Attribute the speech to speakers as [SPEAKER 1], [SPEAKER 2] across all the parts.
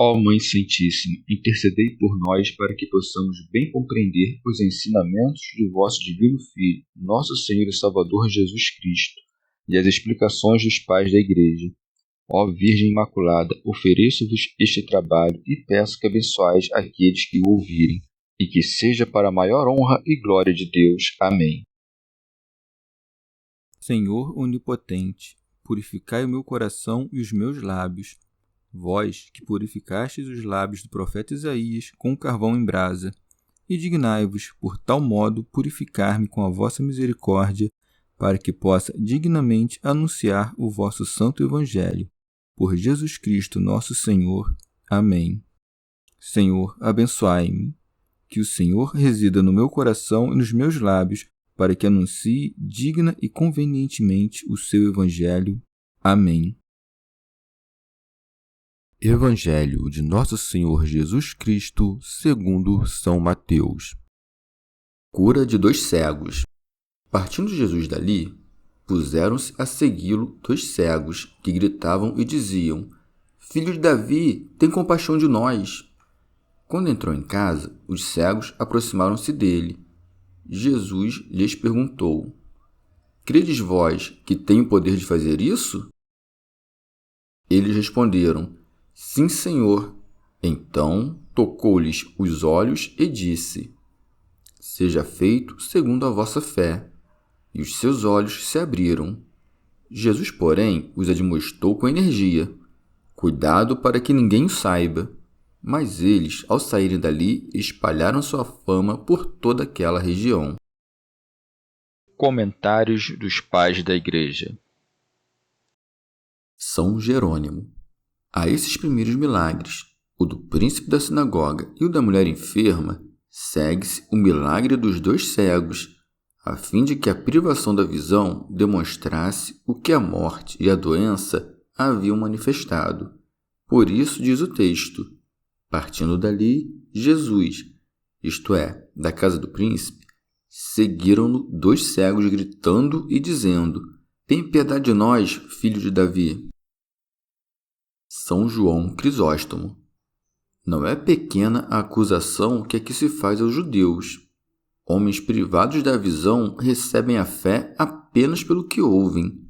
[SPEAKER 1] Ó Mãe Santíssima, intercedei por nós para que possamos bem compreender os ensinamentos de vosso Divino Filho, nosso Senhor e Salvador Jesus Cristo, e as explicações dos pais da Igreja. Ó Virgem Imaculada, ofereço-vos este trabalho e peço que abençoais aqueles que o ouvirem, e que seja para a maior honra e glória de Deus. Amém.
[SPEAKER 2] Senhor onipotente, purificai o meu coração e os meus lábios. Vós, que purificastes os lábios do profeta Isaías com carvão em brasa, e dignai-vos, por tal modo, purificar-me com a vossa misericórdia, para que possa dignamente anunciar o vosso santo Evangelho. Por Jesus Cristo nosso Senhor. Amém. Senhor, abençoai-me. Que o Senhor resida no meu coração e nos meus lábios, para que anuncie digna e convenientemente o seu Evangelho. Amém. Evangelho de Nosso Senhor Jesus Cristo, segundo São Mateus. Cura de 2 cegos. Partindo Jesus dali, puseram-se a segui-lo 2 cegos, que gritavam e diziam: Filho de Davi, tem compaixão de nós. Quando entrou em casa, os cegos aproximaram-se dele. Jesus lhes perguntou: Credes vós que tenho o poder de fazer isso? Eles responderam: Sim, Senhor. Então tocou-lhes os olhos e disse: Seja feito segundo a vossa fé. E os seus olhos se abriram. Jesus, porém, os admoestou com energia: Cuidado para que ninguém o saiba. Mas eles, ao saírem dali, espalharam sua fama por toda aquela região.
[SPEAKER 1] Comentários dos Pais da Igreja.
[SPEAKER 2] São Jerônimo. A esses primeiros milagres, o do príncipe da sinagoga e o da mulher enferma, segue-se o milagre dos 2 cegos, a fim de que a privação da visão demonstrasse o que a morte e a doença haviam manifestado. Por isso diz o texto: partindo dali, Jesus, isto é, da casa do príncipe, seguiram-no 2 cegos gritando e dizendo: Tem piedade de nós, filho de Davi. São João Crisóstomo. Não é pequena a acusação que aqui se faz aos judeus. Homens privados da visão recebem a fé apenas pelo que ouvem,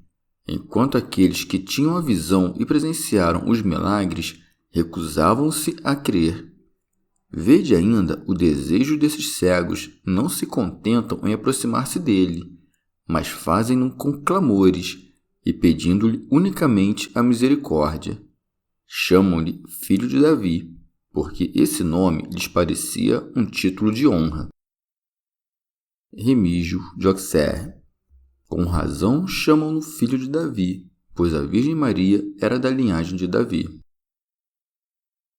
[SPEAKER 2] enquanto aqueles que tinham a visão e presenciaram os milagres recusavam-se a crer. Vede ainda o desejo desses cegos: não se contentam em aproximar-se dele, mas fazem-no com clamores e pedindo-lhe unicamente a misericórdia. Chamam-lhe Filho de Davi, porque esse nome lhes parecia um título de honra. Remígio de Auxerre. Com razão chamam-no Filho de Davi, pois a Virgem Maria era da linhagem de Davi.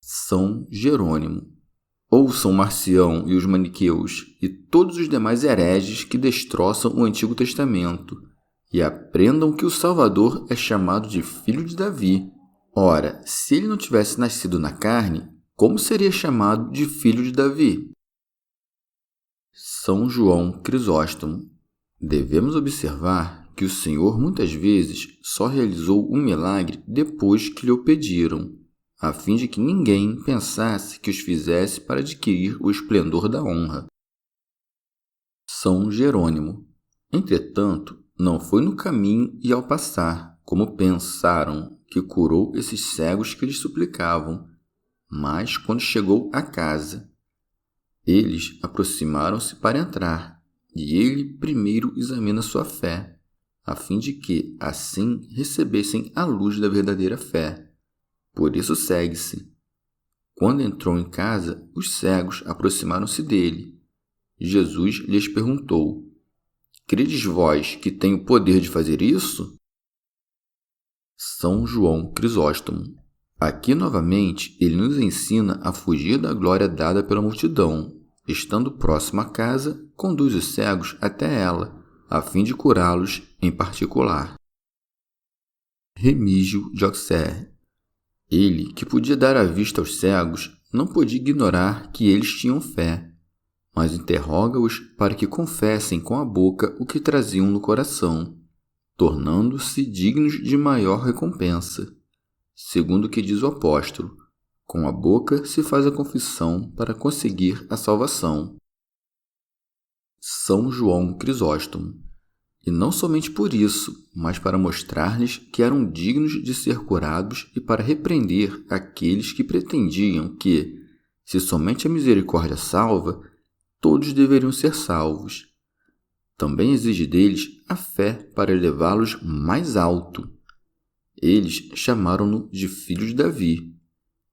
[SPEAKER 2] São Jerônimo. Ouçam Marcião e os maniqueus e todos os demais hereges que destroçam o Antigo Testamento, e aprendam que o Salvador é chamado de Filho de Davi. Ora, se ele não tivesse nascido na carne, como seria chamado de Filho de Davi? São João Crisóstomo. Devemos observar que o Senhor muitas vezes só realizou um milagre depois que lhe o pediram, a fim de que ninguém pensasse que os fizesse para adquirir o esplendor da honra. São Jerônimo. Entretanto, não foi no caminho e ao passar, como pensaram, que curou esses cegos que lhes suplicavam, mas quando chegou à casa. Eles aproximaram-se para entrar, e ele primeiro examina sua fé, a fim de que, assim, recebessem a luz da verdadeira fé. Por isso segue-se. Quando entrou em casa, os cegos aproximaram-se dele. Jesus lhes perguntou: Credes vós que tenho o poder de fazer isso? São João Crisóstomo. Aqui, novamente, ele nos ensina a fugir da glória dada pela multidão. Estando próximo à casa, conduz os cegos até ela, a fim de curá-los em particular. Remígio de Auxerre. Ele, que podia dar a vista aos cegos, não podia ignorar que eles tinham fé, mas interroga-os para que confessem com a boca o que traziam no coração, tornando-se dignos de maior recompensa. Segundo o que diz o apóstolo: Com a boca se faz a confissão para conseguir a salvação. São João Crisóstomo. E não somente por isso, mas para mostrar-lhes que eram dignos de ser curados e para repreender aqueles que pretendiam que, se somente a misericórdia salva, todos deveriam ser salvos. Também exige deles a fé para elevá-los mais alto. Eles chamaram-no de filho de Davi.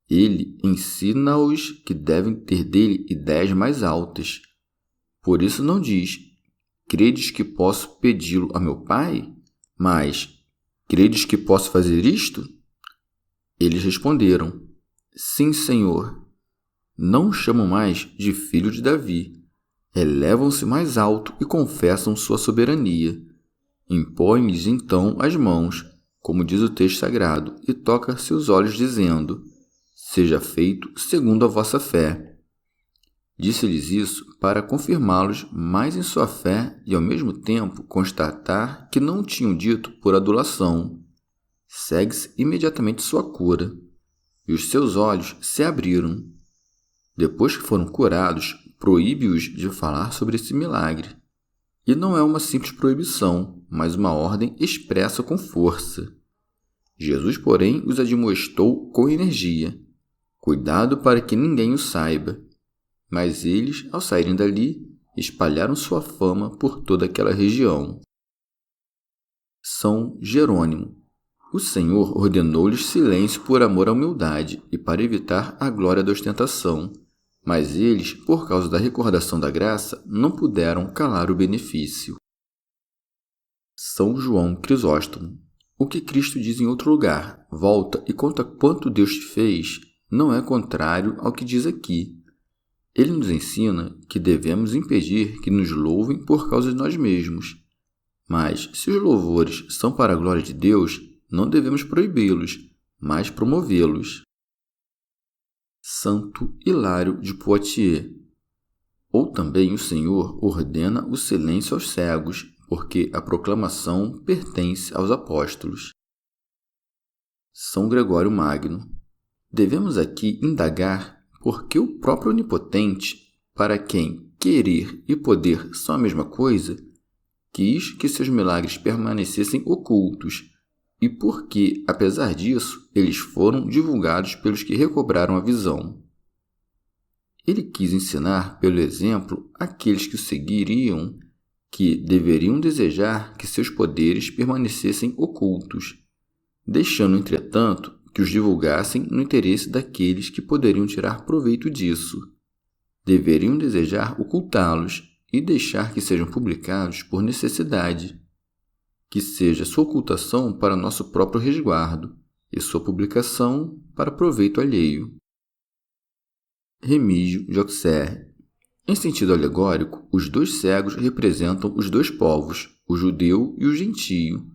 [SPEAKER 2] Ele ensina-os que devem ter dele ideias mais altas. Por isso não diz: credes que posso pedi-lo a meu Pai? Mas, credes que posso fazer isto? Eles responderam: sim, Senhor. Não o chamam mais de filho de Davi. Elevam-se mais alto e confessam sua soberania. Impõe-lhes então as mãos, como diz o texto sagrado, e toca seus olhos, dizendo: seja feito segundo a vossa fé. Disse-lhes isso para confirmá-los mais em sua fé e, ao mesmo tempo, constatar que não tinham dito por adulação. Segue-se imediatamente sua cura, e os seus olhos se abriram. Depois que foram curados, proíbe-os de falar sobre esse milagre. E não é uma simples proibição, mas uma ordem expressa com força. Jesus, porém, os admoestou com energia. Cuidado para que ninguém o saiba. Mas eles, ao saírem dali, espalharam sua fama por toda aquela região. São Jerônimo. O Senhor ordenou-lhes silêncio por amor à humildade e para evitar a glória da ostentação, mas eles, por causa da recordação da graça, não puderam calar o benefício. São João Crisóstomo. O que Cristo diz em outro lugar, volta e conta quanto Deus te fez, não é contrário ao que diz aqui. Ele nos ensina que devemos impedir que nos louvem por causa de nós mesmos. Mas, se os louvores são para a glória de Deus, não devemos proibi-los, mas promovê-los. Santo Hilário de Poitiers. Ou também o Senhor ordena o silêncio aos cegos, porque a proclamação pertence aos apóstolos. São Gregório Magno. Devemos aqui indagar porque o próprio Onipotente, para quem querer e poder são a mesma coisa, quis que seus milagres permanecessem ocultos, e porque, apesar disso, eles foram divulgados pelos que recobraram a visão. Ele quis ensinar, pelo exemplo, aqueles que o seguiriam, que deveriam desejar que seus poderes permanecessem ocultos, deixando, entretanto, que os divulgassem no interesse daqueles que poderiam tirar proveito disso. Deveriam desejar ocultá-los e deixar que sejam publicados por necessidade, que seja sua ocultação para nosso próprio resguardo e sua publicação para proveito alheio. Remígio de Auxerre. Em sentido alegórico, os dois cegos representam os dois povos, o judeu e o gentio,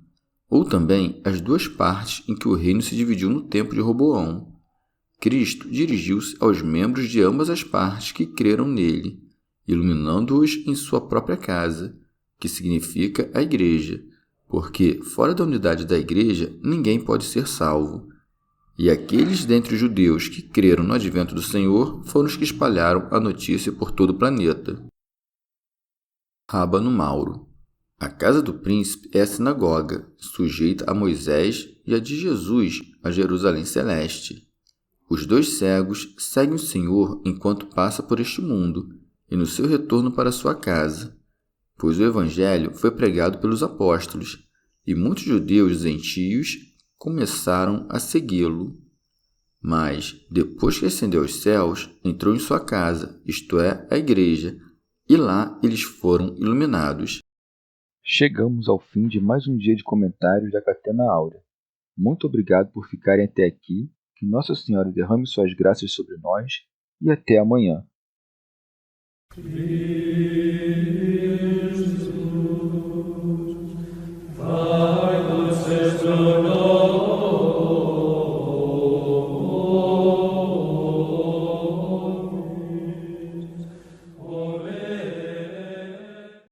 [SPEAKER 2] ou também as duas partes em que o reino se dividiu no tempo de Roboão. Cristo dirigiu-se aos membros de ambas as partes que creram nele, iluminando-os em sua própria casa, que significa a Igreja, porque fora da unidade da Igreja ninguém pode ser salvo. E aqueles dentre os judeus que creram no advento do Senhor foram os que espalharam a notícia por todo o planeta. Rábano Mauro. A casa do príncipe é a sinagoga, sujeita a Moisés, e a de Jesus, a Jerusalém celeste. Os dois cegos seguem o Senhor enquanto passa por este mundo e no seu retorno para sua casa, pois o Evangelho foi pregado pelos apóstolos, e muitos judeus gentios começaram a segui-lo. Mas, depois que ascendeu aos céus, entrou em sua casa, isto é, a igreja, e lá eles foram iluminados.
[SPEAKER 1] Chegamos ao fim de mais um dia de comentários da Catena Áurea. Muito obrigado por ficarem até aqui, que Nossa Senhora derrame suas graças sobre nós, e até amanhã.